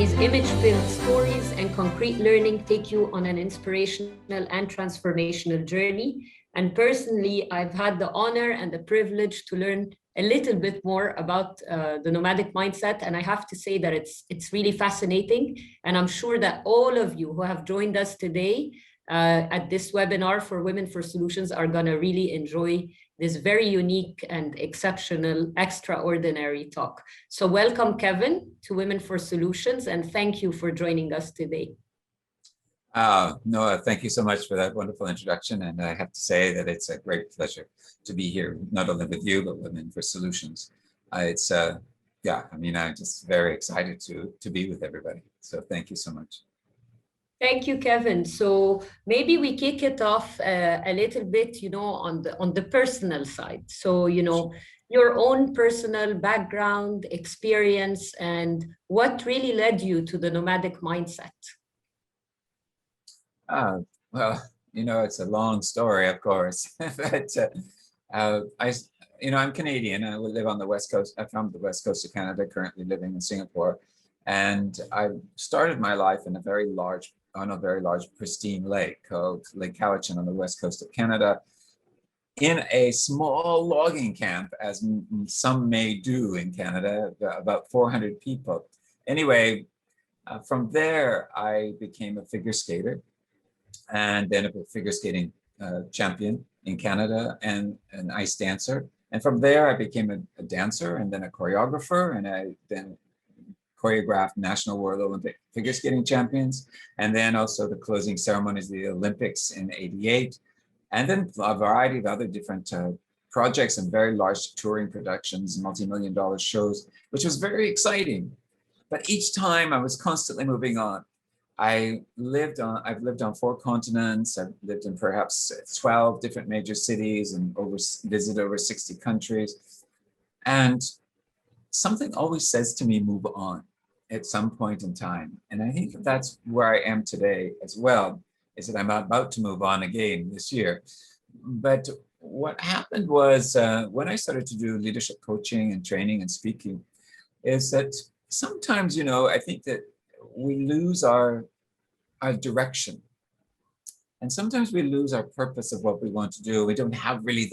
these image-filled stories and concrete learning take you on an inspirational and transformational journey. And personally, I've had the honor and the privilege to learn a little bit more about the nomadic mindset. And I have to say that it's really fascinating. And I'm sure that all of you who have joined us today at this webinar for Women for Solutions are going to really enjoy this very unique and exceptional, extraordinary talk. So welcome, Kevin, to Women for Solutions, and thank you for joining us today. Noah, thank you so much for that wonderful introduction. And I have to say that it's a great pleasure to be here, not only with you, but Women for Solutions. I'm just very excited to be with everybody. So thank you so much. Thank you, Kevin. So maybe we kick it off a little bit, on the personal side. So, your own personal background, experience, and what really led you to the nomadic mindset. Well, it's a long story, of course, but I'm Canadian. I live on the West Coast. I'm from the West Coast of Canada, currently living in Singapore. And I started my life in a very large, pristine lake called Lake Cowichan on the West Coast of Canada, in a small logging camp, as some may do in Canada, about 400 people. Anyway, from there, I became a figure skater, and then a figure skating champion in Canada, and an ice dancer. And from there, I became a dancer, and then a choreographer, and I then choreographed National World Olympic figure skating champions, and then also the closing ceremonies of the Olympics in '88, and then a variety of other different projects and very large touring productions, multi-million-dollar shows, which was very exciting. But each time I was constantly moving on. I've lived on 4 continents. I've lived in perhaps 12 different major cities and visited over 60 countries. And something always says to me, move on at some point in time. And I think that's where I am today as well, is that I'm about to move on again this year. But what happened was when I started to do leadership coaching and training and speaking, is that sometimes, I think that we lose our direction. And sometimes we lose our purpose of what we want to do. We don't have really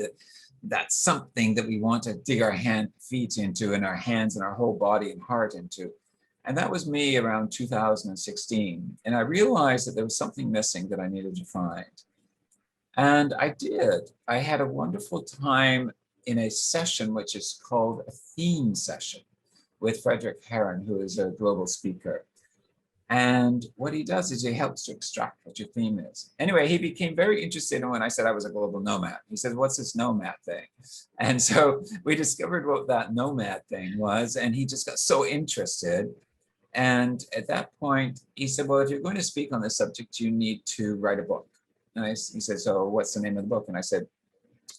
that something that we want to dig our feet into, and our hands and our whole body and heart into. And that was me around 2016. And I realized that there was something missing that I needed to find. And I did. I had a wonderful time in a session, which is called a theme session, with Frederick Herron, who is a global speaker. And what he does is he helps to extract what your theme is. Anyway, he became very interested in when I said I was a global nomad. He said, what's this nomad thing? And so we discovered what that nomad thing was, and he just got so interested. And at that point, he said, well, if you're going to speak on this subject, you need to write a book. And he said, so what's the name of the book? And I said,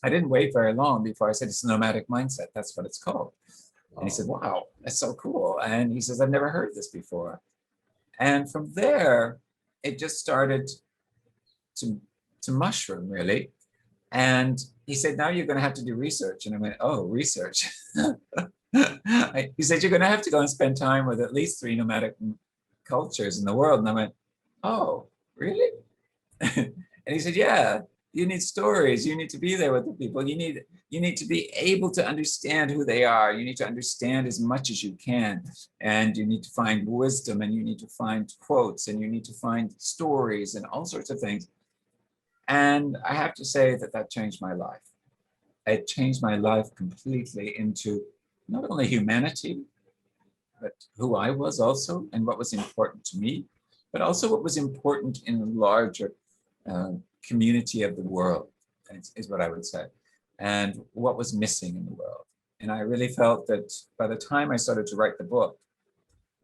I didn't wait very long before I said, it's Nomadic Mindset. That's what it's called. And he said, wow, that's so cool. And he says, I've never heard this before. And from there, it just started to mushroom, really. And he said, now you're going to have to do research. And I went, oh, research. He said, you're going to have to go and spend time with at least 3 nomadic cultures in the world. And I went, oh, really? And he said, yeah, you need stories. You need to be there with the people. You need to be able to understand who they are. You need to understand as much as you can. And you need to find wisdom, and you need to find quotes, and you need to find stories and all sorts of things. And I have to say that changed my life. It changed my life completely into not only humanity, but who I was also, and what was important to me, but also what was important in the larger community of the world, is what I would say, and what was missing in the world. And I really felt that by the time I started to write the book,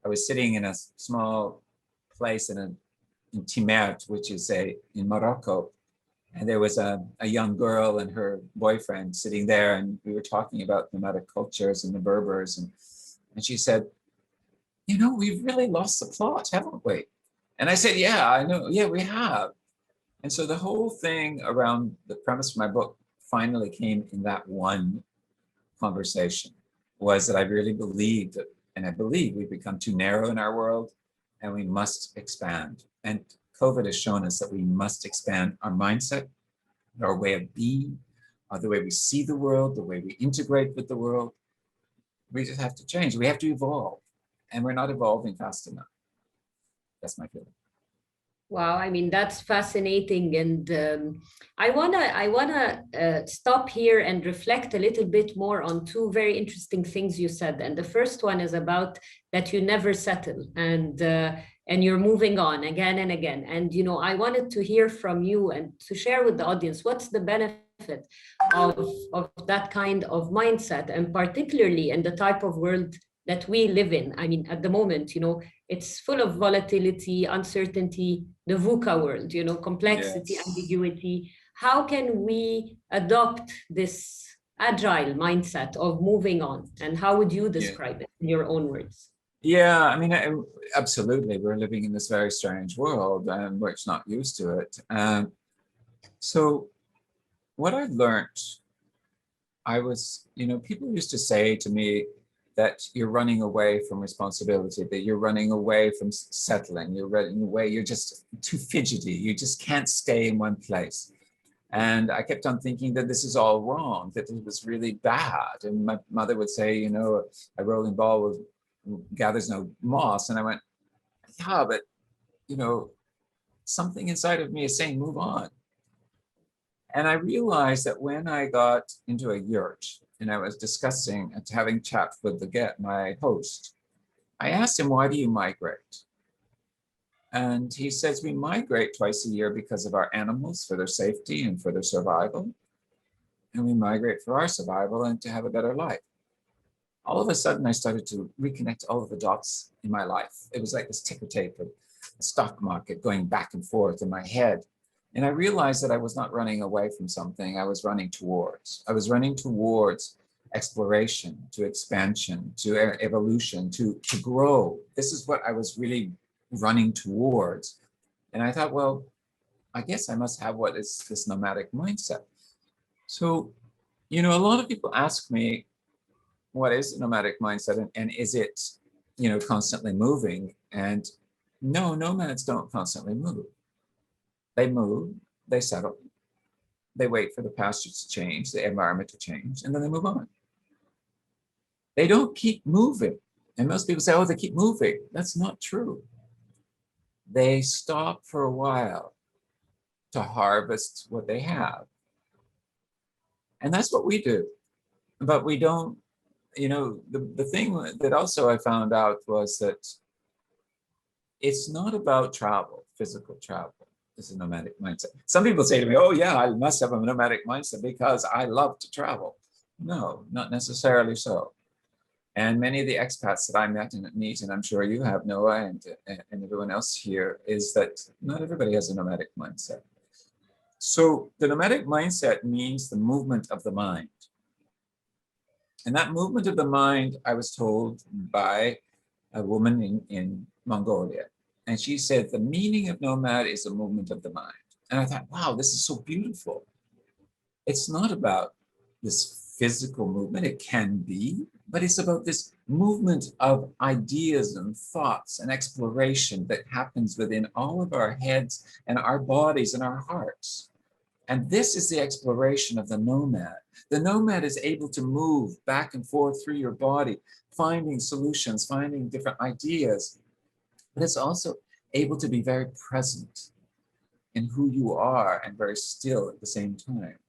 I was sitting in a small place in Timert, which is in Morocco, and there was a young girl and her boyfriend sitting there, and we were talking about nomadic cultures and the Berbers, and she said, we've really lost the plot, haven't we? And I said, yeah, I know, yeah, we have. And so the whole thing around the premise of my book finally came in that one conversation, was that I really believed that, and I believe we've become too narrow in our world, and we must expand. And COVID has shown us that we must expand our mindset, our way of being, the way we see the world, the way we integrate with the world. We just have to change. We have to evolve, and we're not evolving fast enough. That's my feeling. Wow, I mean, that's fascinating. And I wanna stop here and reflect a little bit more on two very interesting things you said. And the first one is about that you never settle, and you're moving on again and again. And I wanted to hear from you and to share with the audience what's the benefit of that kind of mindset, and particularly in the type of world that we live in. I mean, at the moment, it's full of volatility, uncertainty, the VUCA world, complexity, Yes. ambiguity. How can we adopt this agile mindset of moving on? And how would you describe it in your own words? Yeah, I mean, absolutely. We're living in this very strange world, and we're just not used to it. So what I learned, people used to say to me that you're running away from responsibility, that you're running away from settling, you're running away, you're just too fidgety, you just can't stay in one place. And I kept on thinking that this is all wrong, that it was really bad. And my mother would say, a rolling ball gathers no moss. And I went, yeah, but, something inside of me is saying, move on. And I realized that when I got into a yurt and I was discussing and having chat with my host, I asked him, why do you migrate? And he says, we migrate twice a year because of our animals, for their safety and for their survival. And we migrate for our survival and to have a better life. All of a sudden, I started to reconnect all of the dots in my life. It was like this ticker tape of the stock market going back and forth in my head. And I realized that I was not running away from something, I was running towards. I was running towards exploration, to expansion, to evolution, to grow. This is what I was really running towards. And I thought, well, I guess I must have what is this nomadic mindset. So, a lot of people ask me, what is the nomadic mindset, and is it, constantly moving? And no, nomads don't constantly move. They move, they settle, they wait for the pastures to change, the environment to change, and then they move on. They don't keep moving. And most people say, oh, they keep moving. That's not true. They stop for a while to harvest what they have. And that's what we do. But we don't, the thing that also I found out was that it's not about travel, physical travel. This is a nomadic mindset. Some people say to me, oh yeah, I must have a nomadic mindset because I love to travel. No, not necessarily so. And many of the expats that I met and meet, and I'm sure you have, Noah, and everyone else here, is that not everybody has a nomadic mindset. So the nomadic mindset means the movement of the mind. And that movement of the mind, I was told by a woman in Mongolia. And she said, the meaning of nomad is the movement of the mind. And I thought, wow, this is so beautiful. It's not about this physical movement. It can be, but it's about this movement of ideas and thoughts and exploration that happens within all of our heads and our bodies and our hearts. And this is the exploration of the nomad. The nomad is able to move back and forth through your body, finding solutions, finding different ideas, but it's also able to be very present in who you are and very still at the same time.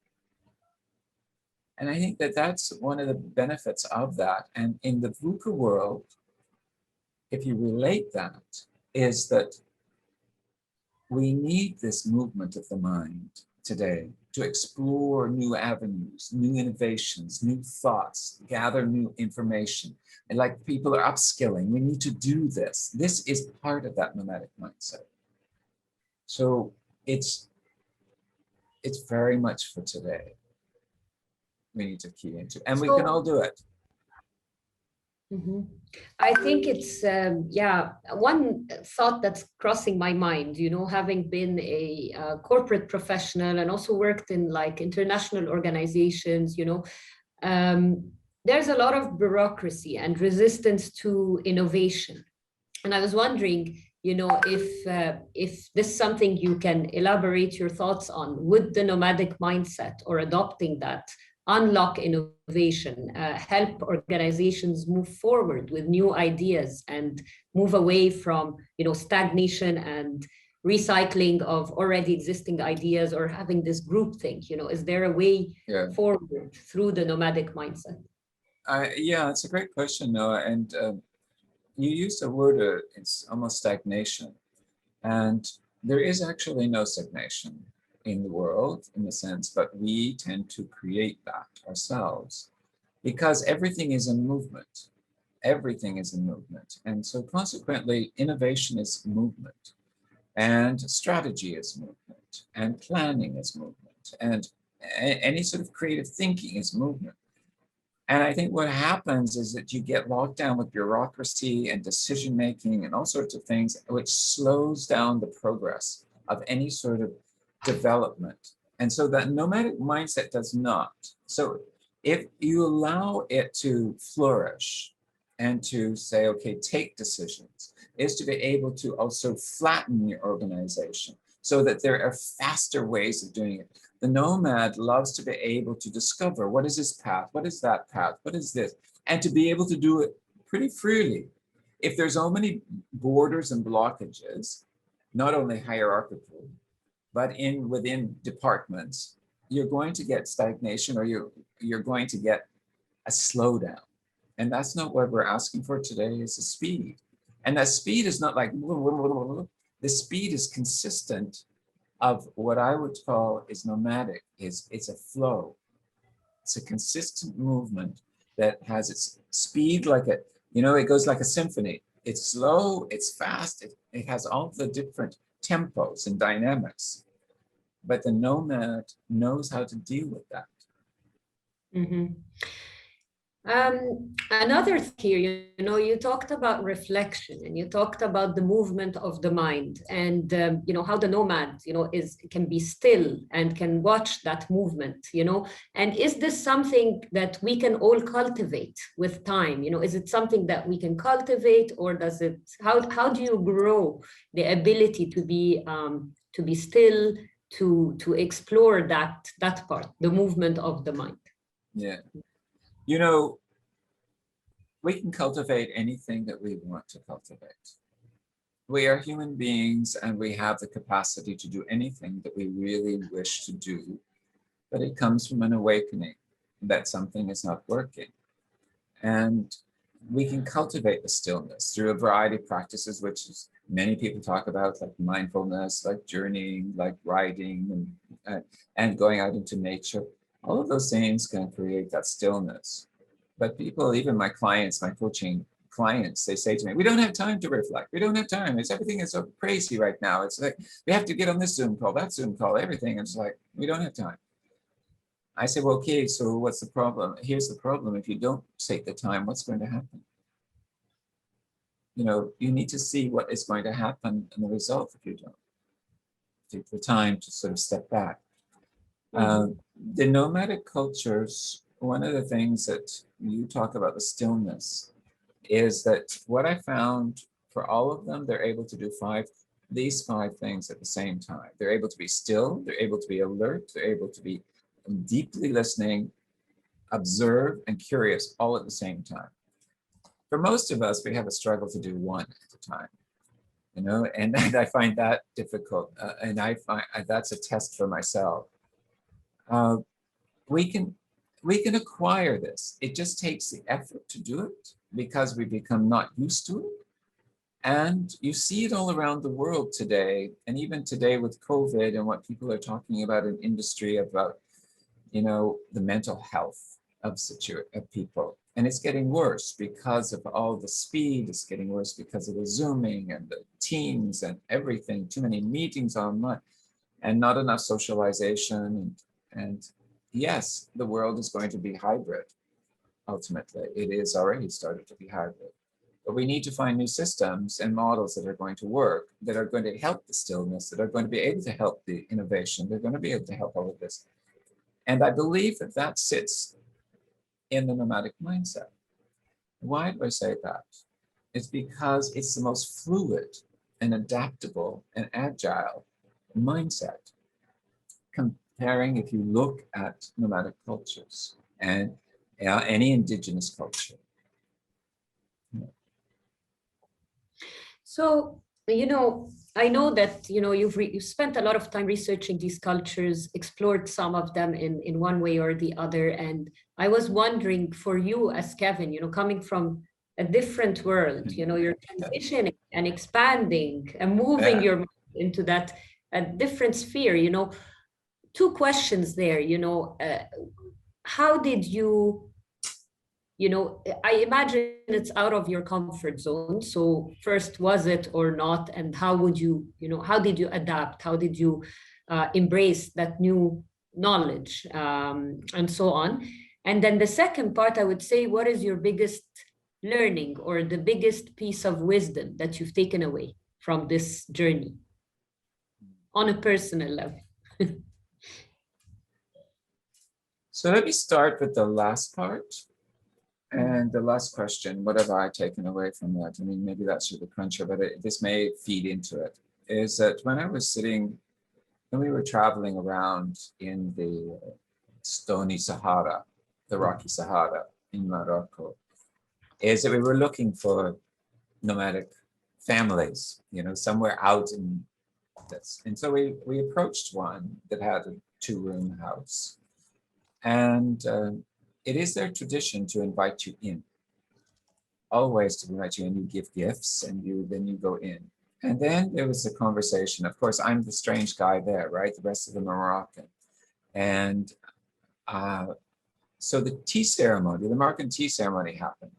And I think that that's one of the benefits of that. And in the VUCA world, if you relate that, is that we need this movement of the mind today to explore new avenues, new innovations, new thoughts, gather new information. And like people are upskilling, we need to do this. This is part of that nomadic mindset. So it's very much for today. We need to key into, and we can all do it. Mm-hmm. I think it's, one thought that's crossing my mind, having been a corporate professional and also worked in like international organizations, there's a lot of bureaucracy and resistance to innovation. And I was wondering if this is something you can elaborate your thoughts on, would the nomadic mindset or adopting that unlock innovation, help organizations move forward with new ideas and move away from, stagnation and recycling of already existing ideas, or having this group think? Is there a way forward through the nomadic mindset? Yeah, it's a great question, Noah. And you used a word, it's almost stagnation. And there is actually no stagnation in the world, in the sense, but we tend to create that ourselves because everything is in movement. Everything is in movement. And so consequently, innovation is movement, and strategy is movement, and planning is movement, and any sort of creative thinking is movement. And I think what happens is that you get locked down with bureaucracy and decision making and all sorts of things, which slows down the progress of any sort of development. And so that nomadic mindset does not. So if you allow it to flourish and to say, okay, take decisions, is to be able to also flatten your organization so that there are faster ways of doing it. The nomad loves to be able to discover what is this path, what is that path, what is this, and to be able to do it pretty freely. If there's so many borders and blockages, not only hierarchical, but within departments, you're going to get stagnation, or you're going to get a slowdown. And that's not what we're asking for today, is a speed. And that speed is not like, the speed is consistent of what I would call is nomadic. It's a flow. It's a consistent movement that has its speed like it goes like a symphony. It's slow, it's fast, it has all the different tempos and dynamics. But the nomad knows how to deal with that. Mm-hmm. Another here, you talked about reflection, and you talked about the movement of the mind, and how the nomad, can be still and can watch that movement, and is this something that we can all cultivate with time? Is it something that we can cultivate, or does it? How do you grow the ability to be still, to explore that part, the movement of the mind? Yeah. We can cultivate anything that we want to cultivate. We are human beings, and we have the capacity to do anything that we really wish to do, but it comes from an awakening that something is not working. And we can cultivate the stillness through a variety of practices, which is many people talk about, like mindfulness, like journeying, like writing, and going out into nature. All of those things can create that stillness. But people, even my clients, my coaching clients, they say to me, we don't have time to reflect. We don't have time. Everything is so crazy right now. It's like, we have to get on this Zoom call, that Zoom call, everything. It's like, we don't have time. I say, well, okay, so what's the problem? Here's the problem. If you don't take the time, what's going to happen? You need to see what is going to happen and the result if you don't take the time to sort of step back. Mm-hmm. The nomadic cultures, one of the things that you talk about, the stillness, is that what I found for all of them, they're able to do these five things at the same time. They're able to be still, they're able to be alert, they're able to be deeply listening, observe, and curious all at the same time. For most of us, we have a struggle to do one at a time, and I find that difficult, and I find that's a test for myself. We can acquire this. It just takes the effort to do it because we become not used to it. And you see it all around the world today, and even today with COVID and what people are talking about in industry about, the mental health of people. And it's getting worse because of all the speed. It's getting worse because of the Zooming and the Teams and everything, too many meetings online and not enough socialization. And yes, the world is going to be hybrid. Ultimately, it is already started to be hybrid. But we need to find new systems and models that are going to work, that are going to help the stillness, that are going to be able to help the innovation. They're going to be able to help all of this. And I believe that sits in the nomadic mindset. Why do I say that? It's because it's the most fluid an adaptable and agile mindset. Comparing, if you look at nomadic cultures and any indigenous culture. So, I know that, you've spent a lot of time researching these cultures, explored some of them in one way or the other. And I was wondering for you as Kevin, coming from a different world, you're transitioning and expanding and moving your mind into that a different sphere, two questions there, how did you, I imagine it's out of your comfort zone. So first, was it or not? And how would you, how did you adapt? How did you embrace that new knowledge, and so on? And then the second part, I would say, what is your biggest learning or the biggest piece of wisdom that you've taken away from this journey on a personal level? So let me start with the last part. And the last question, what have I taken away from that? I mean, maybe that's the cruncher, but this may feed into it, is that when we were traveling around in the stony Sahara, the rocky Sahara in Morocco, is that we were looking for nomadic families, somewhere out in this. And so we approached one that had a 2-room house. And it is their tradition to invite you in, always to invite you in. You give gifts and then you go in. And then there was a conversation. Of course, I'm the strange guy there, right? The rest of them are Moroccan. And so the tea ceremony, the Moroccan tea ceremony happened.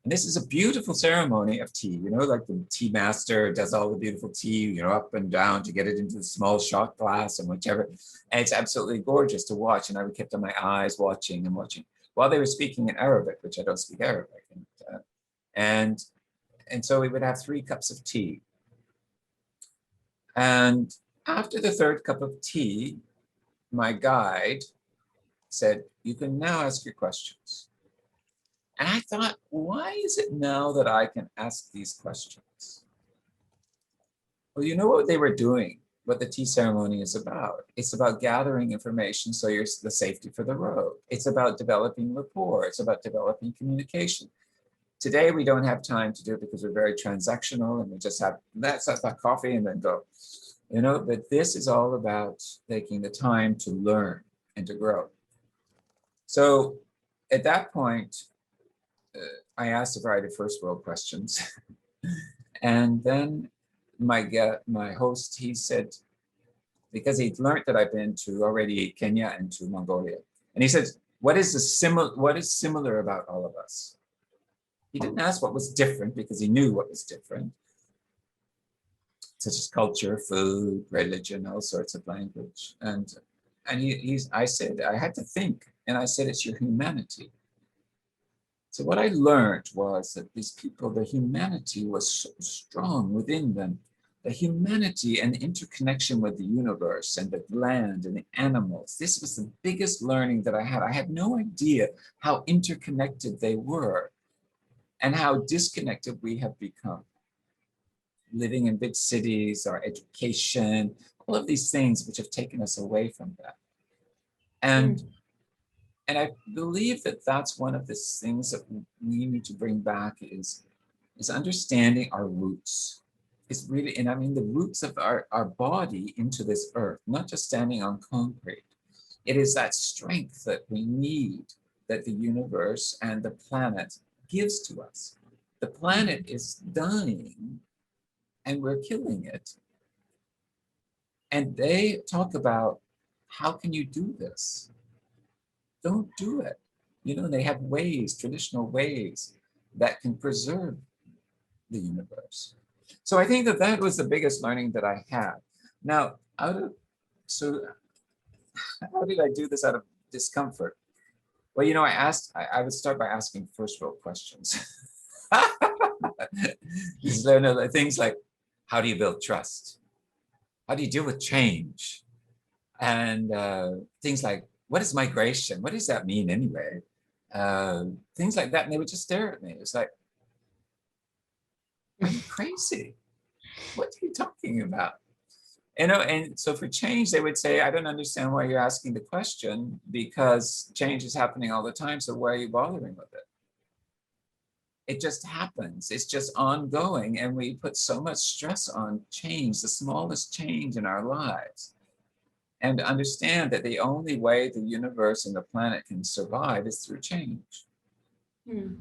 And this is a beautiful ceremony of tea, like the tea master does all the beautiful tea, up and down to get it into the small shot glass and whichever. And it's absolutely gorgeous to watch. And I kept on my eyes watching and watching while they were speaking in Arabic, which I don't speak Arabic. And so we would have 3 cups of tea. And after the 3rd cup of tea, my guide said, you can now ask your questions. And I thought, why is it now that I can ask these questions? Well, you know what they were doing, what the tea ceremony is about. It's about gathering information so you're the safety for the road. It's about developing rapport. It's about developing communication. Today, we don't have time to do it because we're very transactional and we just have, let's have that coffee and then go. But this is all about taking the time to learn and to grow. So at that point, I asked a variety of first world questions. And then my host, he said, because he'd learned that I've been to already Kenya and to Mongolia. And he said, what is similar about all of us? He didn't ask what was different because he knew what was different, such as culture, food, religion, all sorts of language. And I said, I had to think, and I said, it's your humanity. So what I learned was that these people, the humanity was so strong within them. The humanity and the interconnection with the universe and the land and the animals. This was the biggest learning that I had. I had no idea how interconnected they were and how disconnected we have become. Living in big cities, our education, all of these things which have taken us away from that. And I believe that that's one of the things that we need to bring back is understanding our roots. It's really, and I mean the roots of our body into this earth, not just standing on concrete. It is that strength that we need, that the universe and the planet gives to us. The planet is dying and we're killing it. And they talk about, how can you do this? Don't do it. They have ways, traditional ways that can preserve the universe. So I think that was the biggest learning that I had. Now, so how did I do this out of discomfort? Well, I would start by asking first world questions. Things like, how do you build trust? How do you deal with change? And things like, what is migration? What does that mean anyway? Things like that. And they would just stare at me. It's like, are you crazy? what are you talking about? You know, and so for change, they would say, I don't understand why you're asking the question, because change is happening all the time. So why are you bothering with it? It just happens. It's just ongoing. And we put so much stress on change, the smallest change in our lives. And understand that the only way the universe and the planet can survive is through change. Hmm.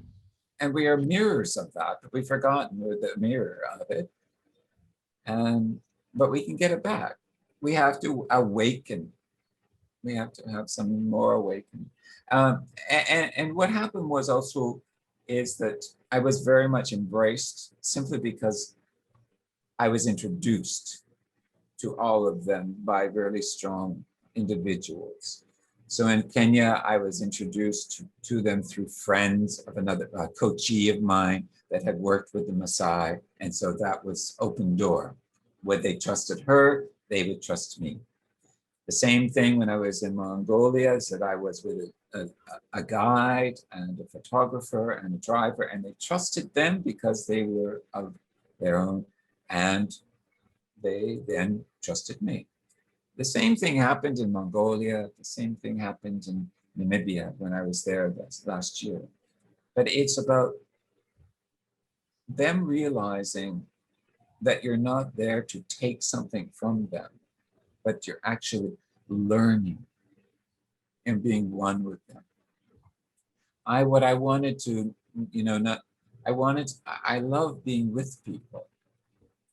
And we are mirrors of that, but we've forgotten we're the mirror of it. But we can get it back. We have to awaken. We have to have some more awakening. And what happened was also is that I was very much embraced simply because I was introduced to all of them by really strong individuals. So in Kenya, I was introduced to them through friends of another coachee of mine that had worked with the Maasai. And so that was open door. When they trusted her, they would trust me. The same thing when I was in Mongolia, is that I was with a guide and a photographer and a driver, and they trusted them because they were of their own, and they then trusted me. The same thing happened in Mongolia. The same thing happened in Namibia when I was there last year. But it's about them realizing that you're not there to take something from them, but you're actually learning and being one with them. What I wanted to, I love being with people.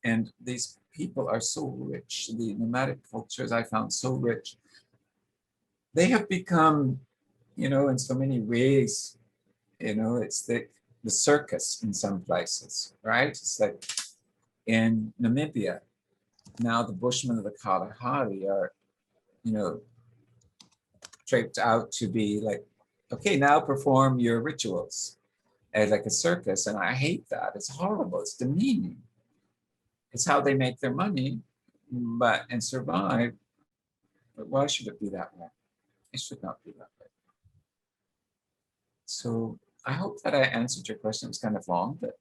And these people are so rich. The nomadic cultures I found so rich. They have become, in so many ways, it's the circus in some places, right? It's like in Namibia, now the Bushmen of the Kalahari are, draped out to be like, okay, now perform your rituals as like a circus. And I hate that. It's horrible. It's demeaning. It's how they make their money, and survive. But why should it be that way? It should not be that way. So I hope that I answered your question. It's kind of long, but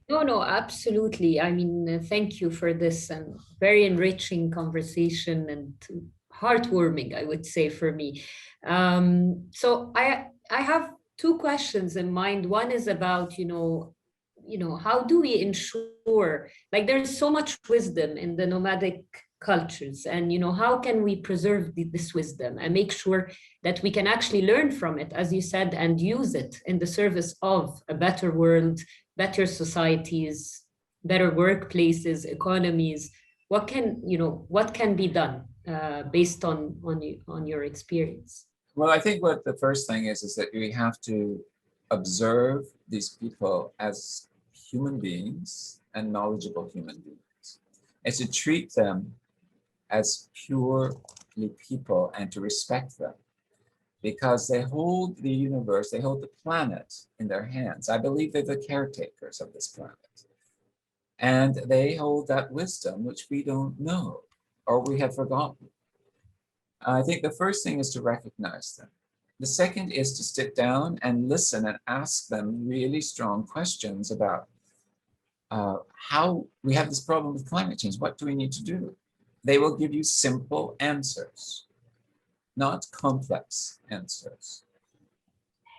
No, absolutely. I mean, thank you for this and very enriching conversation and heartwarming, I would say, for me. So I have two questions in mind. One is about, how do we ensure, like, there's so much wisdom in the nomadic cultures, and how can we preserve this wisdom and make sure that we can actually learn from it, as you said, and use it in the service of a better world, better societies, better workplaces, economies. What can be done based on your experience? well, I think what the first thing is that we have to observe these people as human beings and knowledgeable human beings, and to treat them as purely people and to respect them, because they hold the universe, they hold the planet in their hands. I believe they're the caretakers of this planet. And they hold that wisdom which we don't know or we have forgotten. I think the first thing is to recognize them. The second is to sit down and listen and ask them really strong questions about how we have this problem with climate change. What do we need to do? They will give you simple answers, not complex answers.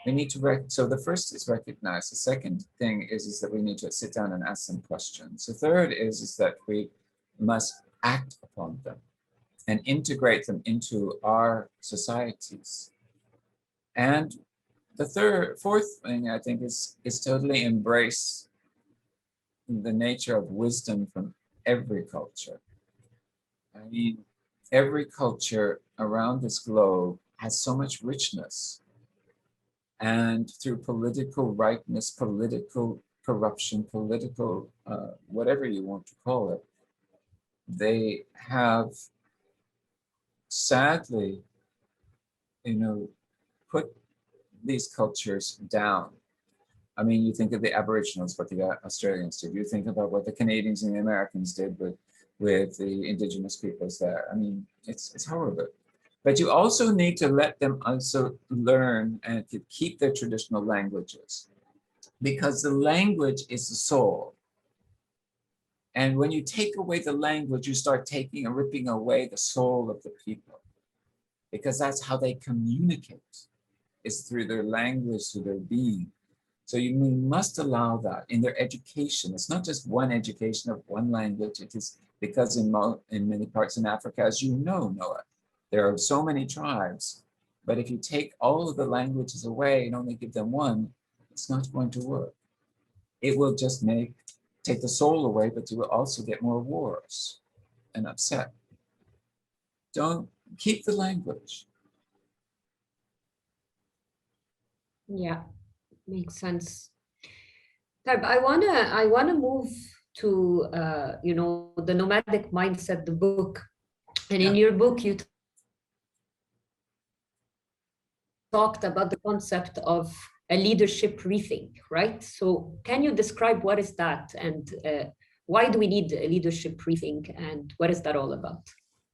We need to so the first is recognize. The second thing is that we need to sit down and ask them questions. The third is that we must act upon them and integrate them into our societies. And the fourth thing I think is totally embrace the nature of wisdom from every culture. I mean, every culture around this globe has so much richness. And through political rightness, political corruption, political, whatever you want to call it, they have sadly, put these cultures down. I mean, you think of the Aboriginals, what the Australians did. You think about what the Canadians and the Americans did with the indigenous peoples there. I mean, it's horrible. But you also need to let them also learn and to keep their traditional languages, because the language is the soul. And when you take away the language, you start taking and ripping away the soul of the people, because that's how they communicate, is through their language, through their being. So you must allow that in their education. It's not just one education of one language. It is because in many parts in Africa, as you know, Noah, there are so many tribes. But if you take all of the languages away and only give them one, it's not going to work. It will just take the soul away, but you will also get more wars and upset. Don't keep the language. Yeah, makes sense. Tab, I wanna move to the Nomadic Mindset, the book. And in Yeah. your book, you talked about the concept of a leadership rethink, right? So can you describe what is that, and why do we need a leadership rethink, and what is that all about?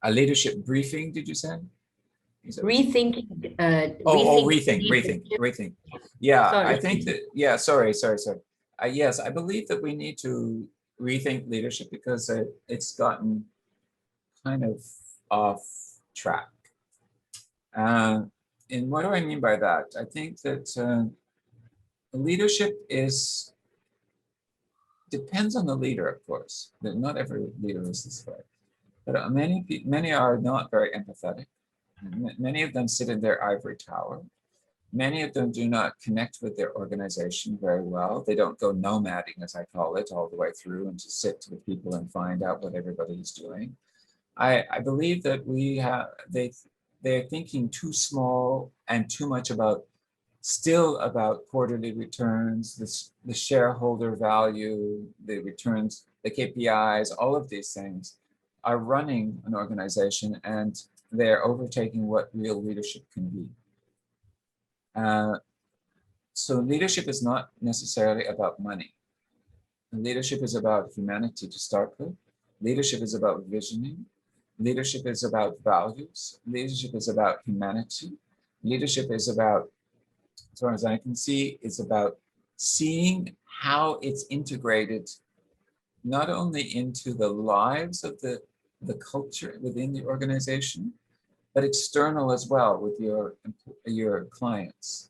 A leadership briefing, did you say? Rethinking. Rethink. Yeah, I Sorry. think that, yeah, sorry. Yes, I believe that we need to rethink leadership because it's gotten kind of off track. And what do I mean by that? I think that leadership depends on the leader, of course. That not every leader is this way, but many are not very empathetic. Many of them sit in their ivory tower. Many of them do not connect with their organization very well. They don't go nomading, as I call it, all the way through and just sit with people and find out what everybody is doing. I believe that they're thinking too small and too much about quarterly returns, the shareholder value, the returns, the KPIs, all of these things are running an organization, and they're overtaking what real leadership can be. So leadership is not necessarily about money. Leadership is about humanity to start with. Leadership is about visioning. Leadership is about values. Leadership is about humanity. Leadership is about, as far as I can see, is about seeing how it's integrated not only into the lives of the culture within the organization, but external as well with your clients.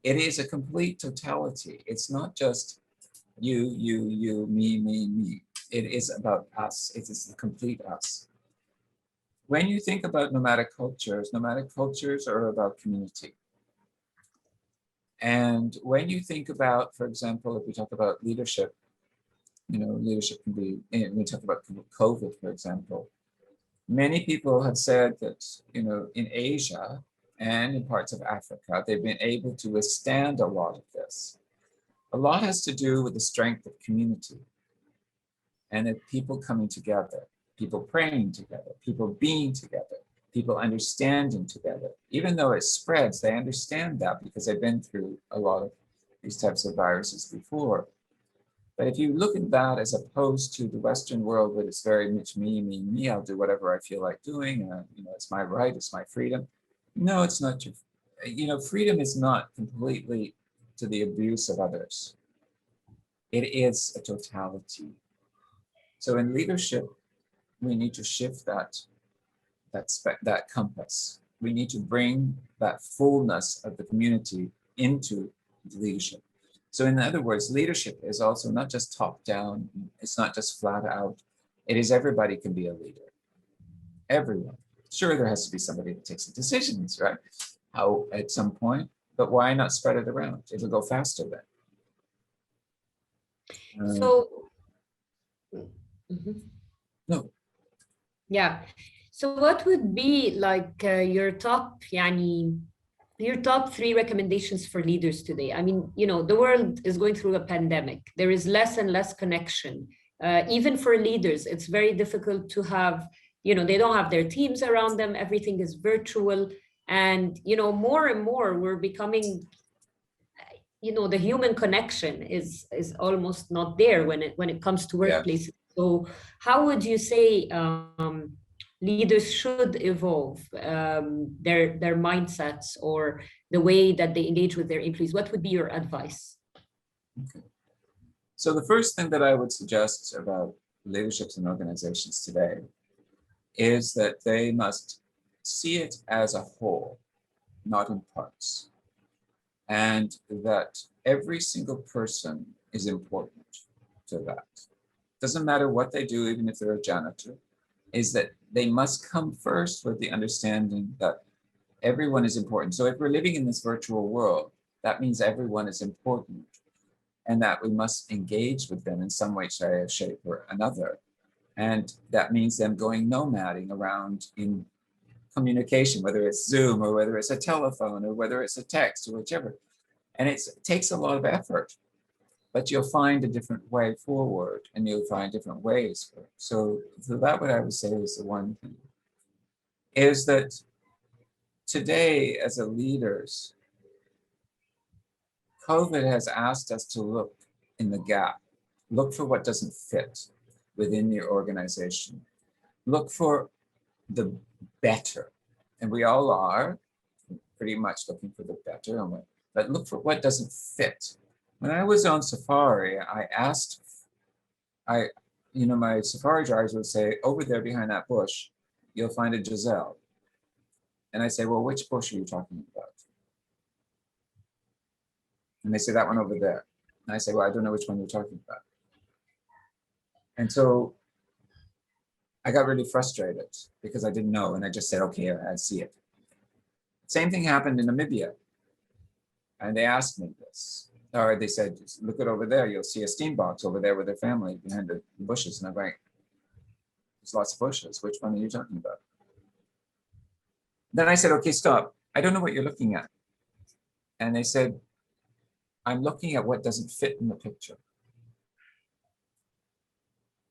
It is a complete totality. It's not just you, me. It is about us. It is the complete us. When you think about nomadic cultures are about community. And when you think about, for example, if we talk about leadership, leadership can be, we talk about COVID, for example, many people have said that, in Asia and in parts of Africa, they've been able to withstand a lot of this. A lot has to do with the strength of community and that people coming together, people praying together, people being together, people understanding together. Even though it spreads, they understand that because they've been through a lot of these types of viruses before. But if you look at that as opposed to the Western world, where it's very much me, I'll do whatever I feel like doing, it's my right, it's my freedom. No, it's not your, freedom is not completely to the abuse of others. It is a totality. So in leadership, we need to shift that compass. We need to bring that fullness of the community into the leadership. So in other words, leadership is also not just top down. It's not just flat out. It is everybody can be a leader. Everyone. Sure, there has to be somebody that takes the decisions, right? How at some point, but why not spread it around? It'll go faster then. No. Yeah. So what would be like your top three recommendations for leaders today? I mean, the world is going through a pandemic. There is less and less connection. Even for leaders, it's very difficult to have, they don't have their teams around them. Everything is virtual. And, more and more we're becoming, the human connection is almost not there when it comes to workplaces. Yeah. So how would you say leaders should evolve their mindsets or the way that they engage with their employees? What would be your advice? Okay. So the first thing that I would suggest about leaderships and organizations today is that they must see it as a whole, not in parts. And that every single person is important to that. Doesn't matter what they do, even if they're a janitor, is that they must come first with the understanding that everyone is important. So if we're living in this virtual world, that means everyone is important, and that we must engage with them in some way, shape, or another. And that means them going nomading around in communication, whether it's Zoom or whether it's a telephone or whether it's a text or whichever. And it takes a lot of effort, but you'll find a different way forward, and you'll find different ways. So that what I would say is the one thing, is that today as a leaders, COVID has asked us to look in the gap, look for what doesn't fit within your organization, look for the better. And we all are pretty much looking for the better, but look for what doesn't fit. When I was on safari, I asked, my safari drivers would say, over there behind that bush, you'll find a gazelle. And I say, well, which bush are you talking about? And they say, that one over there. And I say, well, I don't know which one you're talking about. And so I got really frustrated because I didn't know. And I just said, okay, I see it. Same thing happened in Namibia. And they asked me this. Or they said, look at over there, you'll see a steam box over there with their family behind the bushes. And I'm like, there's lots of bushes. Which one are you talking about? Then I said, okay, stop. I don't know what you're looking at. And they said, I'm looking at what doesn't fit in the picture.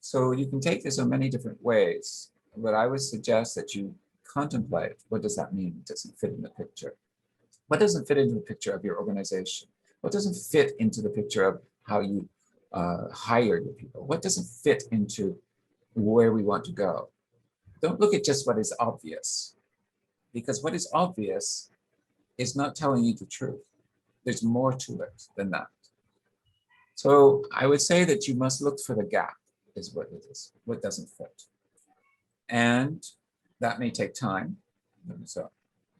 So you can take this in many different ways, but I would suggest that you contemplate, what does that mean? It doesn't fit in the picture. What doesn't fit into the picture of your organization? What doesn't fit into the picture of how you hire your people? What doesn't fit into where we want to go? Don't look at just what is obvious, because what is obvious is not telling you the truth. There's more to it than that. So I would say that you must look for the gap, is what it is, what doesn't fit. And that may take time. So,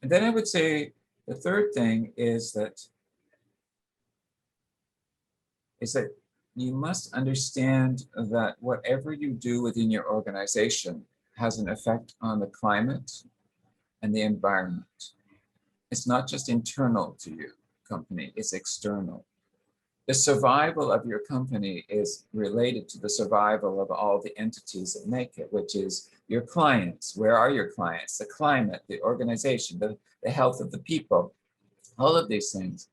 and then I would say the third thing is that you must understand that whatever you do within your organization has an effect on the climate and the environment. It's not just internal to your company, it's external. The survival of your company is related to the survival of all the entities that make it, which is your clients. Where are your clients? The climate, the organization, the health of the people, all of these things.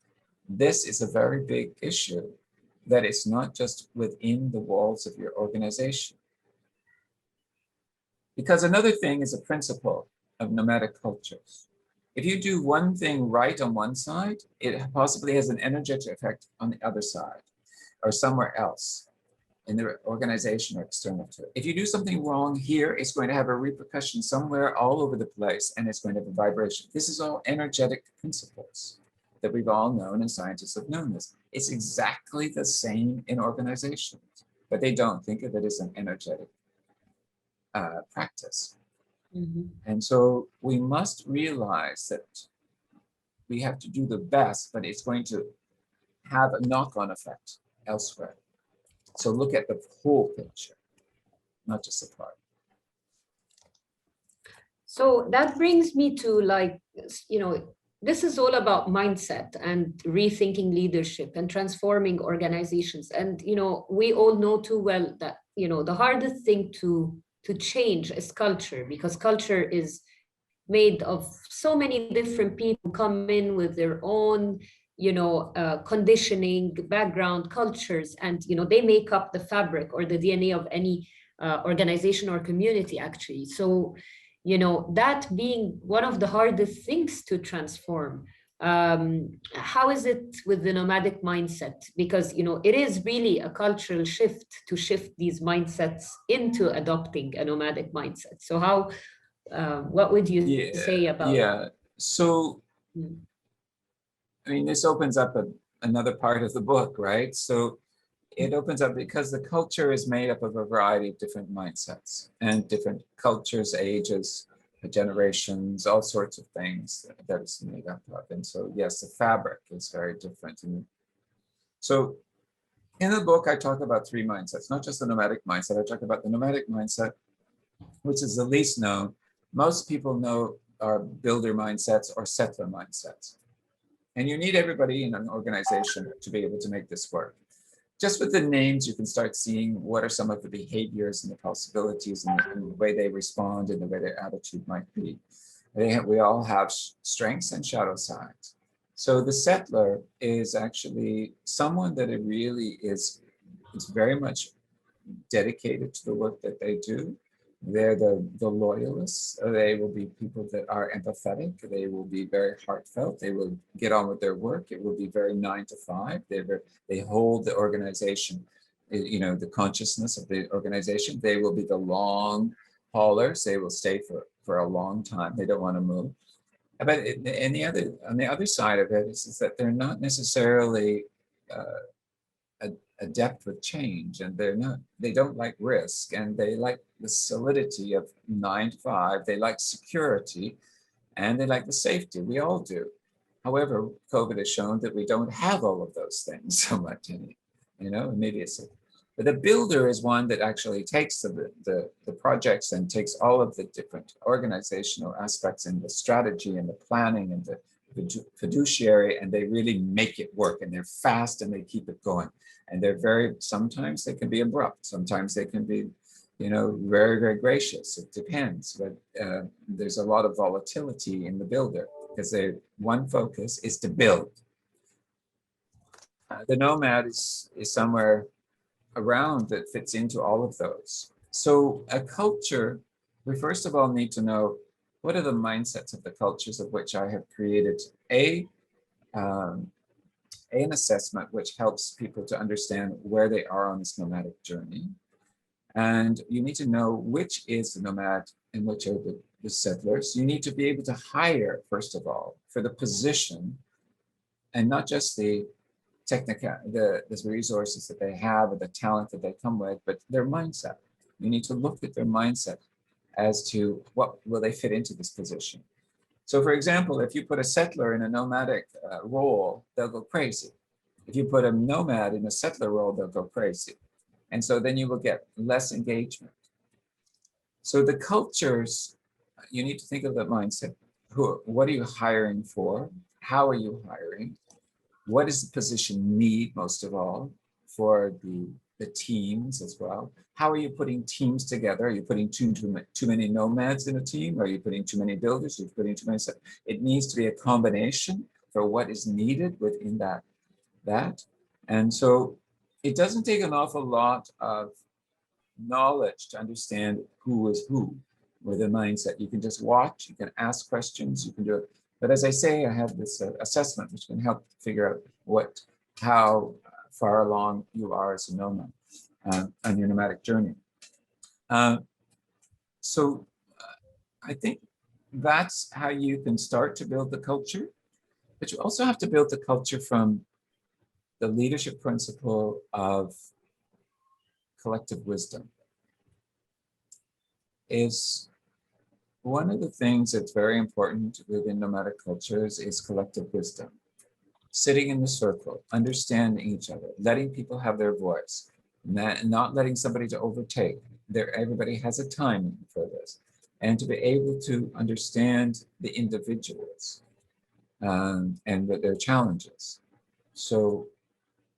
This is a very big issue, that it's not just within the walls of your organization. Because another thing is a principle of nomadic cultures. If you do one thing right on one side, it possibly has an energetic effect on the other side or somewhere else in the organization or external to it. If you do something wrong here, it's going to have a repercussion somewhere all over the place, and it's going to have a vibration. This is all energetic principles that we've all known, and scientists have known this. It's exactly the same in organizations, but they don't think of it as an energetic practice. Mm-hmm. And so we must realize that we have to do the best, but it's going to have a knock-on effect elsewhere. So look at the whole picture, not just the part. So that brings me to, this is all about mindset and rethinking leadership and transforming organizations. And, we all know too well that, the hardest thing to change is culture, because culture is made of so many different people come in with their own, conditioning, background, cultures, and, they make up the fabric or the DNA of any organization or community, actually. So, that being one of the hardest things to transform. How is it with the nomadic mindset? Because, it is really a cultural shift to shift these mindsets into adopting a nomadic mindset. So what would you say about that? Yeah, so, I mean, this opens up another part of the book, right? So it opens up because the culture is made up of a variety of different mindsets and different cultures, ages, generations, all sorts of things that it's made up of. And so, yes, the fabric is very different. And so in the book, I talk about three mindsets, not just the nomadic mindset. I talk about the nomadic mindset, which is the least known. Most people know are builder mindsets or settler mindsets. And you need everybody in an organization to be able to make this work. Just with the names, you can start seeing what are some of the behaviors and the possibilities and the way they respond and the way their attitude might be. We all have strengths and shadow sides. So the settler is actually someone that it really is very much dedicated to the work that they do. They're the loyalists. They will be people that are empathetic. They will be very heartfelt. They will get on with their work. It will be very 9 to 5. They hold the organization, the consciousness of the organization. They will be the long haulers. They will stay for a long time. They don't want to move. But on the other side of it is that they're not necessarily adept with change, and they don't like risk, and they like the solidity of 9 to 5. They like security, and they like the safety. We all do. However, COVID has shown that we don't have all of those things so much immediacy. But the builder is one that actually takes the projects and takes all of the different organizational aspects and the strategy and the planning and the fiduciary, and they really make it work, and they're fast and they keep it going. And sometimes they can be abrupt, sometimes they can be, very, very gracious. It depends, but there's a lot of volatility in the builder because their one focus is to build. The nomad is somewhere around that fits into all of those. So a culture, we first of all need to know what are the mindsets of the cultures of which I have created an assessment which helps people to understand where they are on this nomadic journey. And you need to know which is the nomad and which are the settlers. You need to be able to hire, first of all, for the position, and not just the resources that they have or the talent that they come with, but their mindset. You need to look at their mindset as to what will they fit into this position. So for example, if you put a settler in a nomadic role, they'll go crazy. If you put a nomad in a settler role, they'll go crazy. And so then you will get less engagement. So the cultures, you need to think of the mindset. What are you hiring for? How are you hiring? What does the position need most of all for the teams as well? How are you putting teams together? Are you putting too many nomads in a team? Are you putting too many builders? Are you putting too many? It needs to be a combination for what is needed within that. And so it doesn't take an awful lot of knowledge to understand who is who with a mindset. You can just watch, you can ask questions, you can do it. But as I say, I have this assessment which can help figure out how far along you are as a nomad on your nomadic journey. So I think that's how you can start to build the culture. But you also have to build the culture from the leadership principle of collective wisdom. Is one of the things that's very important within nomadic cultures is collective wisdom. Sitting in the circle, understanding each other, letting people have their voice, not letting somebody to overtake. Everybody has a timing for this. And to be able to understand the individuals and their challenges. So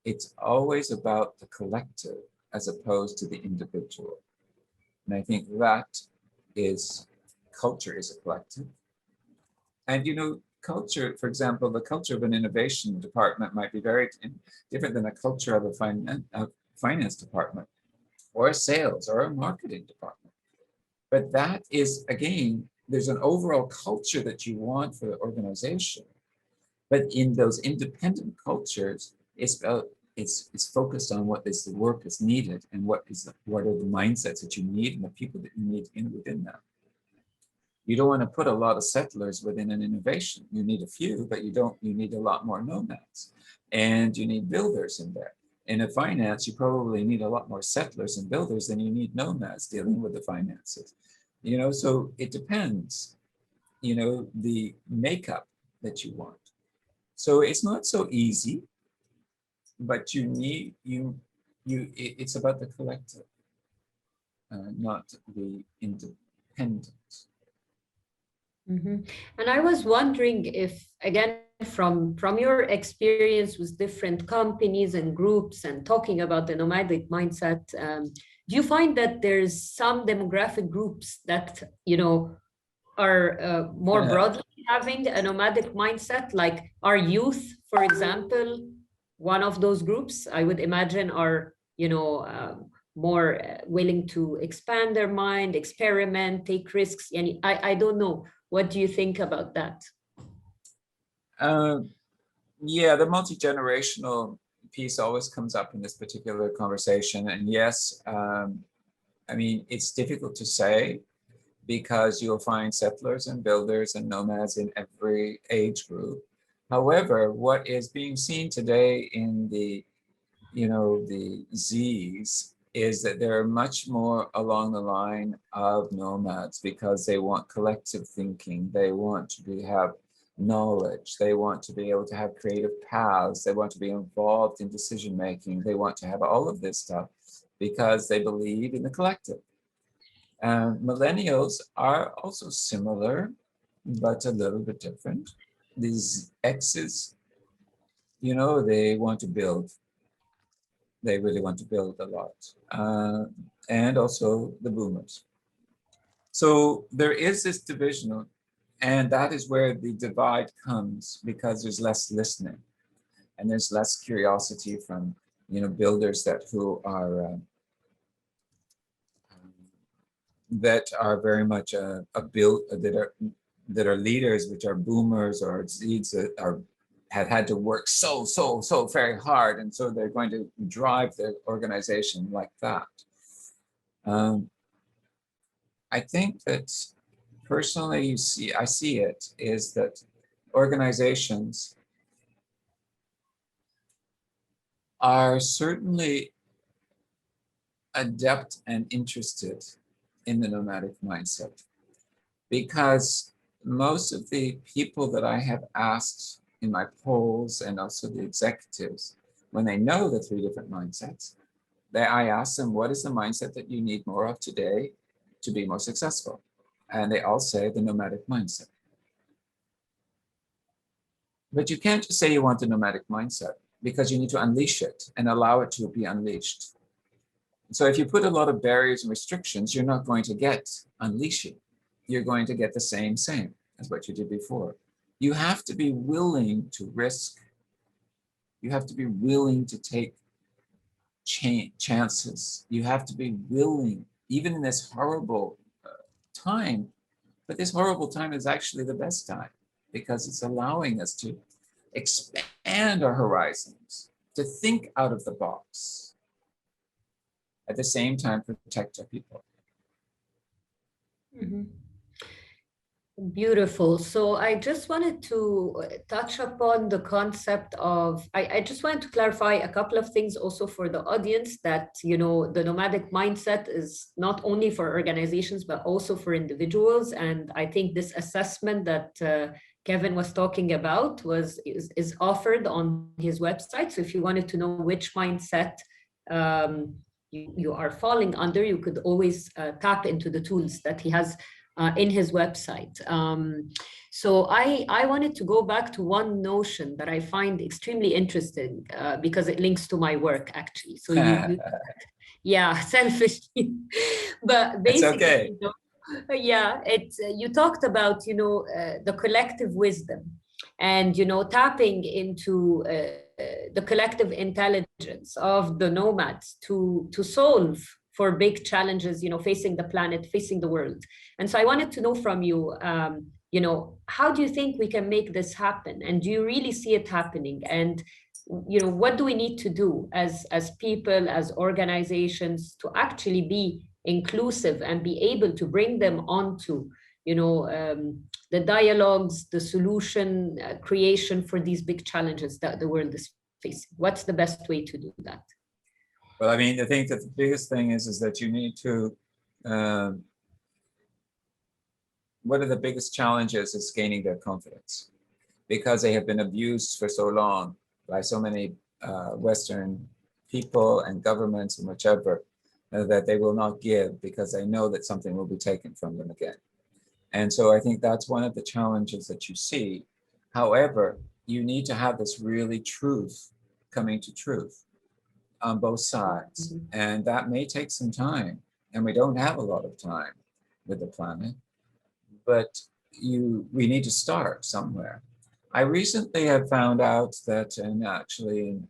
it's always about the collective as opposed to the individual. And I think that is, culture is a collective. And culture, for example, the culture of an innovation department might be very different than the culture of a finance department or a sales or a marketing department. But that is, again, there's an overall culture that you want for the organization. But in those independent cultures, it's focused on what is the work that's needed and what are the mindsets that you need and the people that you need within that. You don't want to put a lot of settlers within an innovation. You need a few, but you need a lot more nomads, and you need builders in there. In a finance, you probably need a lot more settlers and builders than you need nomads dealing with the finances. So it depends, the makeup that you want. So it's not so easy, but it's about the collective, not the independent. Mm-hmm. And I was wondering if, again, from your experience with different companies and groups and talking about the nomadic mindset, do you find that there's some demographic groups that, are more broadly having a nomadic mindset, like our youth, for example, one of those groups, I would imagine, are, more willing to expand their mind, experiment, take risks. And I don't know. What do you think about that? Uh, yeah, the multi-generational piece always comes up in this particular conversation. And yes, I mean, it's difficult to say because you'll find settlers and builders and nomads in every age group. However, what is being seen today in the Z's is that they're much more along the line of nomads because they want collective thinking. They want to have knowledge. They want to be able to have creative paths. They want to be involved in decision making. They want to have all of this stuff because they believe in the collective. Millennials are also similar, but a little bit different. These X's, they want to build. They really want to build a lot. And also the boomers. So there is this division, and that is where the divide comes because there's less listening and there's less curiosity from, builders who are very much that are leaders, which are boomers or Zs that have had to work so very hard, and so they're going to drive the organization like that. I think that personally, I see it is that organizations are certainly adept and interested in the nomadic mindset because most of the people that I have asked in my polls and also the executives, when they know the three different mindsets, I ask them, what is the mindset that you need more of today to be more successful? And they all say the nomadic mindset. But you can't just say you want the nomadic mindset because you need to unleash it and allow it to be unleashed. So if you put a lot of barriers and restrictions, you're not going to get unleashing. You're going to get the same as what you did before. You have to be willing to risk. You have to be willing to take chances. You have to be willing, even in this horrible time, but this horrible time is actually the best time because it's allowing us to expand our horizons, to think out of the box, at the same time protect our people. Mm-hmm. Beautiful. So I just wanted to touch upon the concept of, I just wanted to clarify a couple of things also for the audience that, the nomadic mindset is not only for organizations, but also for individuals. And I think this assessment that Kevin was talking about is offered on his website. So if you wanted to know which mindset you are falling under, you could always tap into the tools that he has in his website. So I wanted to go back to one notion that I find extremely interesting because it links to my work actually. So yeah, selfishly, but basically, okay. Yeah, it's you talked about the collective wisdom and tapping into the collective intelligence of the nomads to solve for big challenges, facing the planet, facing the world. And so I wanted to know from you, how do you think we can make this happen? And do you really see it happening? And, what do we need to do as people, as organizations to actually be inclusive and be able to bring them onto, the dialogues, the solution creation for these big challenges that the world is facing? What's the best way to do that? Well, I mean, I think that the biggest thing is that you need to, um, one of the biggest challenges is gaining their confidence because they have been abused for so long by so many Western people and governments and whichever, that they will not give because they know that something will be taken from them again. And so I think that's one of the challenges that you see. However, you need to have this really truth coming to truth on both sides. And that may take some time. And we don't have a lot of time with the planet, but we need to start somewhere. I recently have found out that, and actually,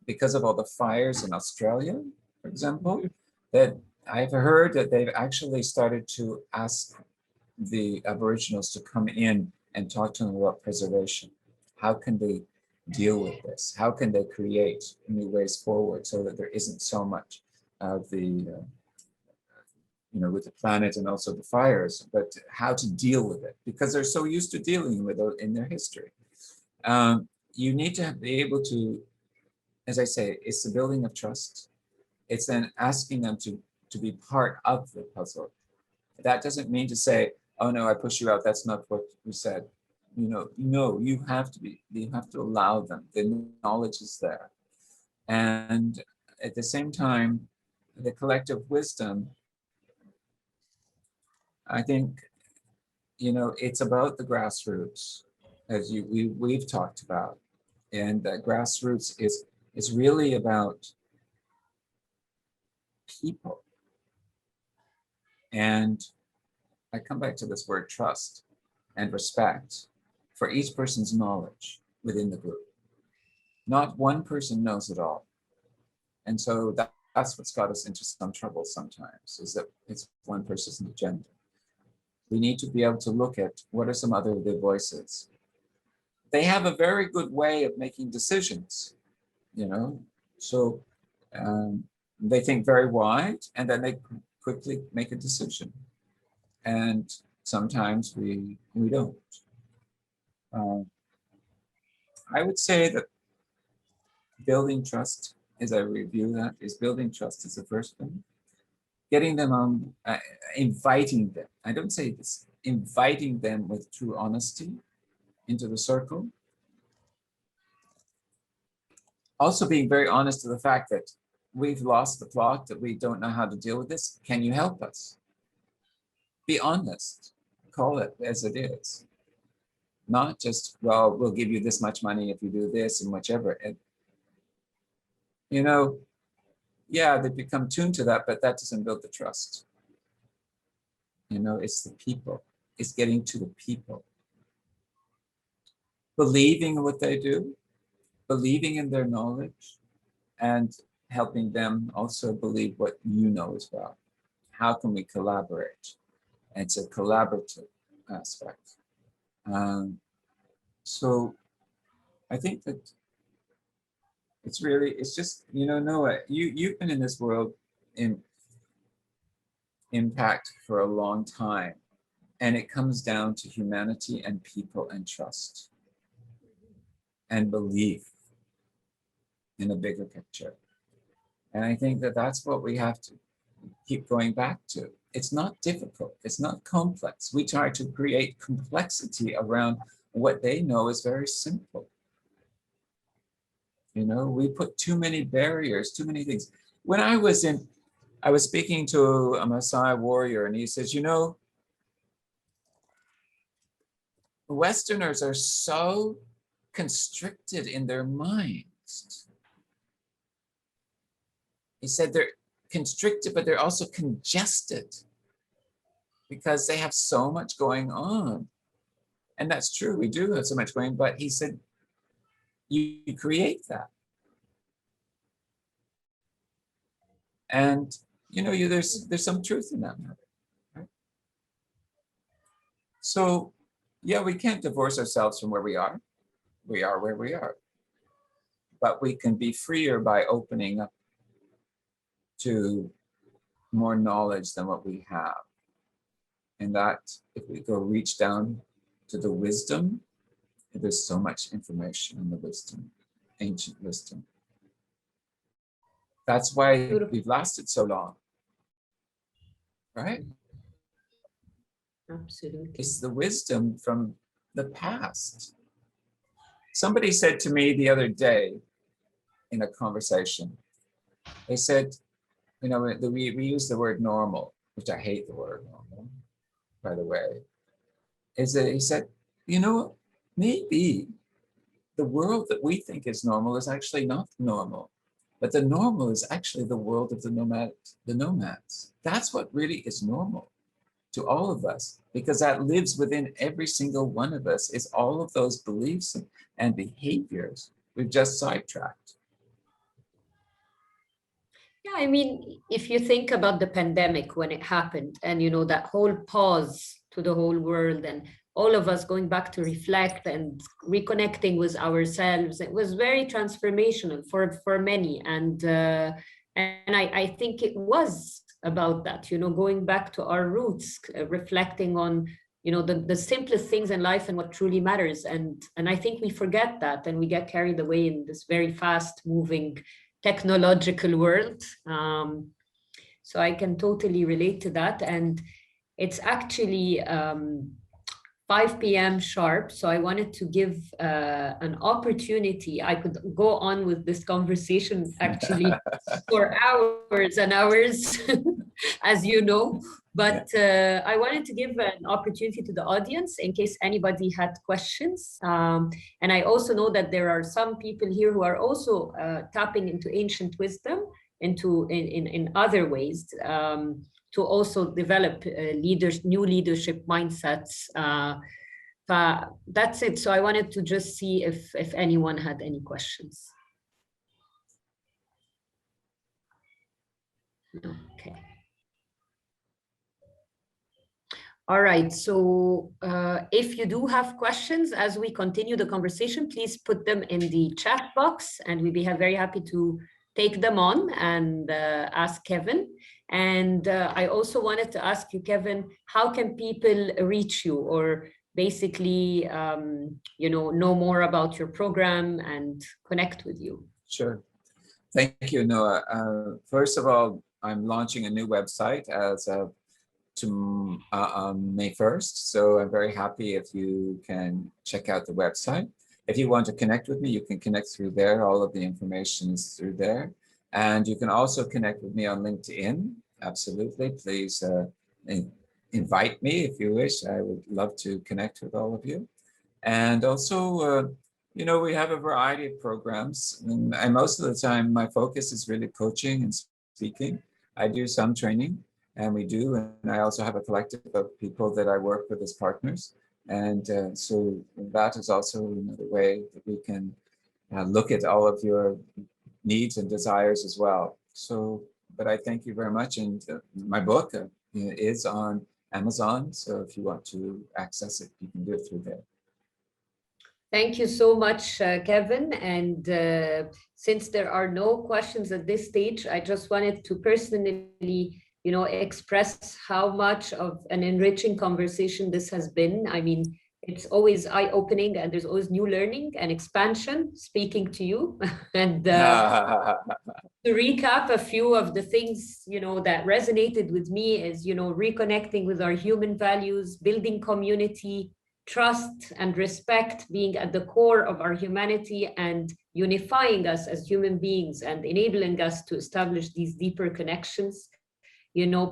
because of all the fires in Australia, for example, that I've heard that they've actually started to ask the Aboriginals to come in and talk to them about preservation. How can they deal with this? How can they create new ways forward so that there isn't so much of the, with the planet and also the fires, but how to deal with it because they're so used to dealing with it in their history. You need to be able to, as I say, it's the building of trust. It's then asking them to be part of the puzzle. That doesn't mean to say, oh no, I push you out. That's not what we said. No, you have to allow them. The knowledge is there. And at the same time, the collective wisdom, I think, it's about the grassroots, as we've talked about. And that grassroots is really about people. And I come back to this word trust and respect for each person's knowledge within the group. Not one person knows it all. And so that's what's got us into some trouble sometimes, is that it's one person's agenda. We need to be able to look at what are some other voices. They have a very good way of making decisions, so they think very wide and then they quickly make a decision. And sometimes we don't. I would say that building trust, as I review that, is building trust is the first thing. Getting them on, inviting them. I don't say this, inviting them with true honesty into the circle. Also being very honest to the fact that we've lost the plot, that we don't know how to deal with this. Can you help us? Be honest. Call it as it is. Not just, well, we'll give you this much money if you do this and whichever. And, yeah, they become tuned to that, but that doesn't build the trust. It's the people. It's getting to the people. Believing in what they do, believing in their knowledge, and helping them also believe what you know as well. How can we collaborate? And it's a collaborative aspect. So I think that it's just, Noah, you've been in this world in impact for a long time. And it comes down to humanity and people and trust and belief in a bigger picture. And I think that that's what we have to keep going back to. It's not difficult. It's not complex. We try to create complexity around what they know is very simple. We put too many barriers, too many things. When I was speaking to a Maasai warrior, and he says, Westerners are so constricted in their minds. He said they're constricted, but they're also congested because they have so much going on. And that's true, we do have so much going on, but he said, you create that. And there's some truth in that matter. Right? So yeah, we can't divorce ourselves from where we are. We are where we are. But we can be freer by opening up to more knowledge than what we have. And that if we go reach down to the wisdom, there's so much information in the wisdom, ancient wisdom. That's why Beautiful. we've lasted so long, right? Absolutely. It's the wisdom from the past. Somebody said to me the other day in a conversation, they said, you know, we use the word normal, which I hate the word normal, by the way. Is that he said, you know, maybe the world that we think is normal is actually not normal, but the normal is actually the world of the nomads. That's what really is normal to all of us, because that lives within every single one of us, is all of those beliefs and behaviors we've just sidetracked. Yeah, I mean, if you think about the pandemic when it happened and, that whole pause to the whole world and all of us going back to reflect and reconnecting with ourselves, it was very transformational for many. And I think it was about that, going back to our roots, reflecting on, the simplest things in life and what truly matters. And I think we forget that and we get carried away in this very fast moving technological world. So I can totally relate to that. And it's actually 5 p.m. sharp. So I wanted to give an opportunity. I could go on with this conversation actually for hours and hours, as you know. But I wanted to give an opportunity to the audience in case anybody had questions. And I also know that there are some people here who are also tapping into ancient wisdom in other ways to also develop new leadership mindsets. That's it. So I wanted to just see if anyone had any questions. Okay. All right, so if you do have questions as we continue the conversation, please put them in the chat box and we'd be very happy to take them on and ask Kevin. And I also wanted to ask you, Kevin, how can people reach you or basically, know more about your program and connect with you? Sure. Thank you, Noah. First of all, I'm launching a new website as of on May 1st. So I'm very happy if you can check out the website. If you want to connect with me, you can connect through there. All of the information is through there. And you can also connect with me on LinkedIn. Absolutely. Please invite me if you wish. I would love to connect with all of you. And also, we have a variety of programs. And most of the time, my focus is really coaching and speaking. I do some training. And we do, and I also have a collective of people that I work with as partners. And so that is also another way that we can look at all of your needs and desires as well. So, but I thank you very much. And my book is on Amazon. So if you want to access it, you can do it through there. Thank you so much, Kevin. And since there are no questions at this stage, I just wanted to personally express how much of an enriching conversation this has been. I mean, it's always eye-opening and there's always new learning and expansion speaking to you. And to recap a few of the things, that resonated with me is, reconnecting with our human values, building community, trust and respect being at the core of our humanity and unifying us as human beings and enabling us to establish these deeper connections.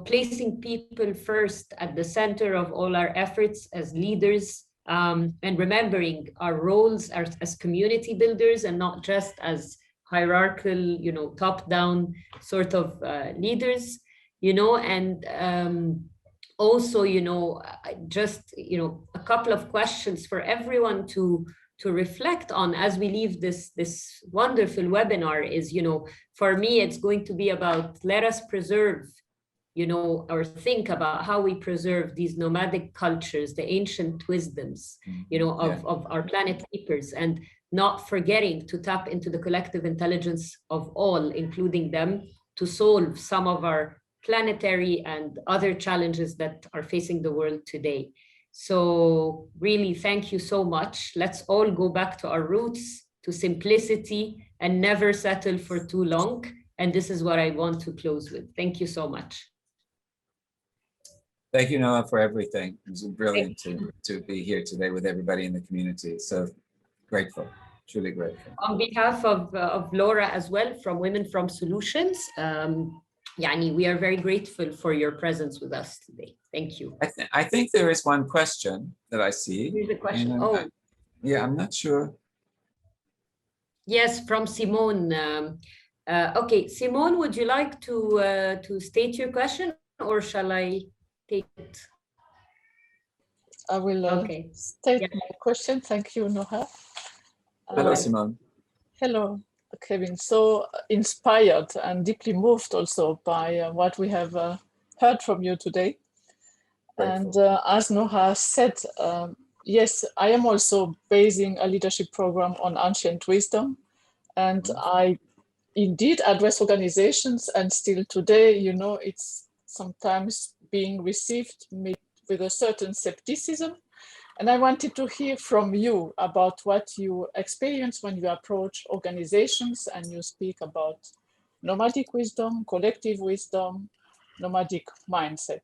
Placing people first at the center of all our efforts as leaders, and remembering our roles as community builders and not just as hierarchical, top-down sort of leaders, and also, just, a couple of questions for everyone to reflect on as we leave this wonderful webinar is, for me, it's going to be about let us preserve or think about how we preserve these nomadic cultures, the ancient wisdoms, of our planet keepers, and not forgetting to tap into the collective intelligence of all, including them, to solve some of our planetary and other challenges that are facing the world today. So really, thank you so much. Let's all go back to our roots, to simplicity, and never settle for too long. And this is what I want to close with. Thank you so much. Thank you, Noah, for everything. It was brilliant to be here today with everybody in the community. So grateful, truly grateful. On behalf of Laura as well, from Women from Solutions, Yani, we are very grateful for your presence with us today. Thank you. I think there is one question that I see. Here's a question. Yeah, I'm not sure. Yes, from Simone. Okay, Simone, would you like to state your question, or shall I take it? I will state my question. Thank you, Noha. Hello, Simone. Hello, Kevin. So inspired and deeply moved also by what we have heard from you today. Grateful. And as Noha said, yes, I am also basing a leadership program on ancient wisdom. And I indeed address organizations, and still today, you know, it's sometimes being received with a certain skepticism. And I wanted to hear from you about what you experience when you approach organizations and you speak about nomadic wisdom, collective wisdom, nomadic mindset.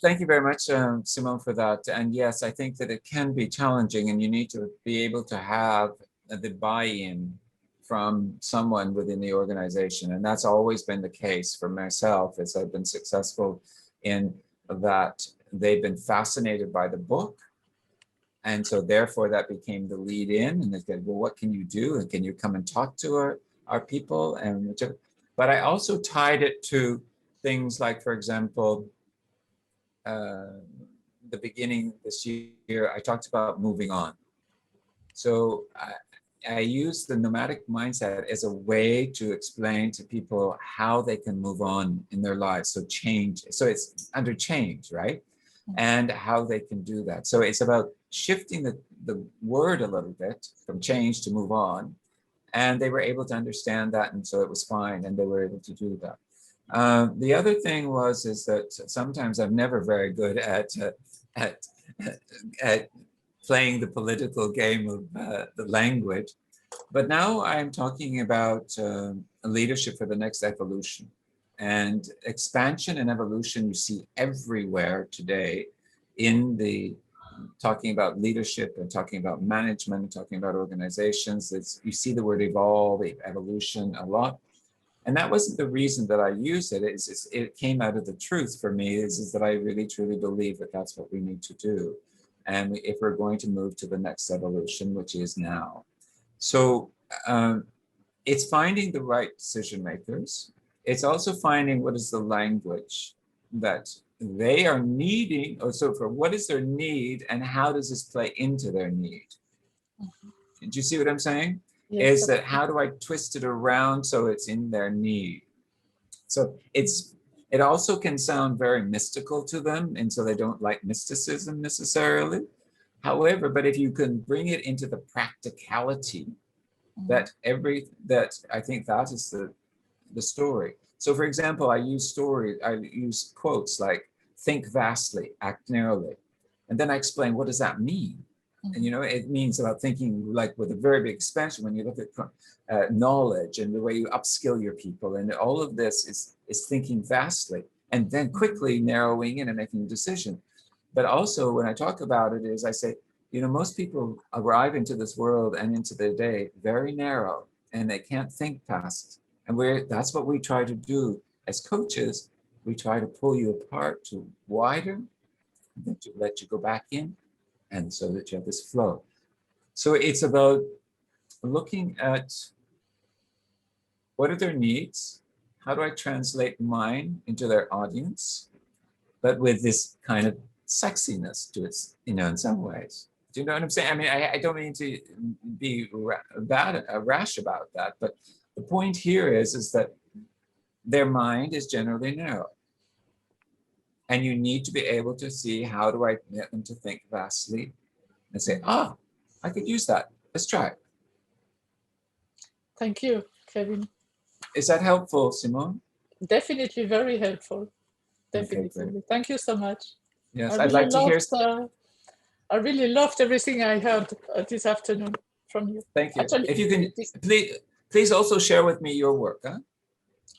Thank you very much, Simone, for that. And yes, I think that it can be challenging, and you need to be able to have the buy-in from someone within the organization. And that's always been the case for myself, as I've been successful in that they've been fascinated by the book. And so therefore that became the lead in, and they said, well, what can you do? And can you come and talk to our people? And but I also tied it to things like, for example, the beginning this year, I talked about moving on. So I use the nomadic mindset as a way to explain to people how they can move on in their lives. So change, so it's under change, right? And how they can do that. So it's about shifting the word a little bit from change to move on. And they were able to understand that. And so it was fine. And they were able to do that. The other thing is that sometimes I'm never very good at playing the political game of the language. But now I'm talking about leadership for the next evolution. And expansion and evolution you see everywhere today in the talking about leadership and talking about management and talking about organizations. You see the word evolve, evolution a lot. And that wasn't the reason that I used it. It came out of the truth for me is that I really truly believe that that's what we need to do. And if we're going to move to the next evolution, which is now. So it's finding the right decision makers. It's also finding what is the language that they are needing. So for what is their need and how does this play into their need? Did you see what I'm saying? Yes, is that how do I twist it around so it's in their need? So it also can sound very mystical to them, and so they don't like mysticism necessarily. However, but if you can bring it into the practicality, that I think that is the story. So for example, I use quotes like think vastly, act narrowly. And then I explain, what does that mean? And, you know, it means about thinking like with a very big expansion when you look at knowledge and the way you upskill your people. And all of this is thinking vastly and then quickly narrowing in and making a decision. But also when I talk about it is I say, you know, most people arrive into this world and into their day very narrow and they can't think past. And that's what we try to do as coaches. We try to pull you apart to wider, and then to let you go back in. And so that you have this flow. So it's about looking at what are their needs? How do I translate mine into their audience? But with this kind of sexiness to it, you know, in some ways. Do you know what I'm saying? I mean, I don't mean to be rash about that, but the point here is that their mind is generally narrow. And you need to be able to see how do I get them to think vastly and say, I could use that. Let's try it. Thank you, Kevin. Is that helpful, Simone? Definitely very helpful. Definitely. Okay, thank you so much. Yes, I'd like to hear. I really loved everything I heard this afternoon from you. Thank you. Actually, if you can, please also share with me your work. Huh?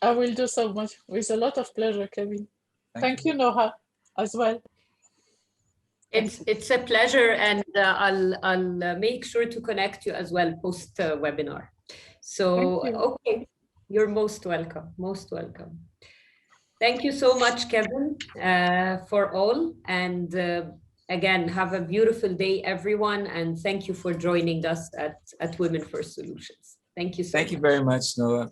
I will do so much with a lot of pleasure, Kevin. Thank you, Noha, as well. It's a pleasure, and I'll make sure to connect you as well post webinar. So okay, you're most welcome. Most welcome. Thank you so much, Kevin, for all. And again, have a beautiful day, everyone. And thank you for joining us at Women for Solutions. Thank you so much. Thank you very much, Noah.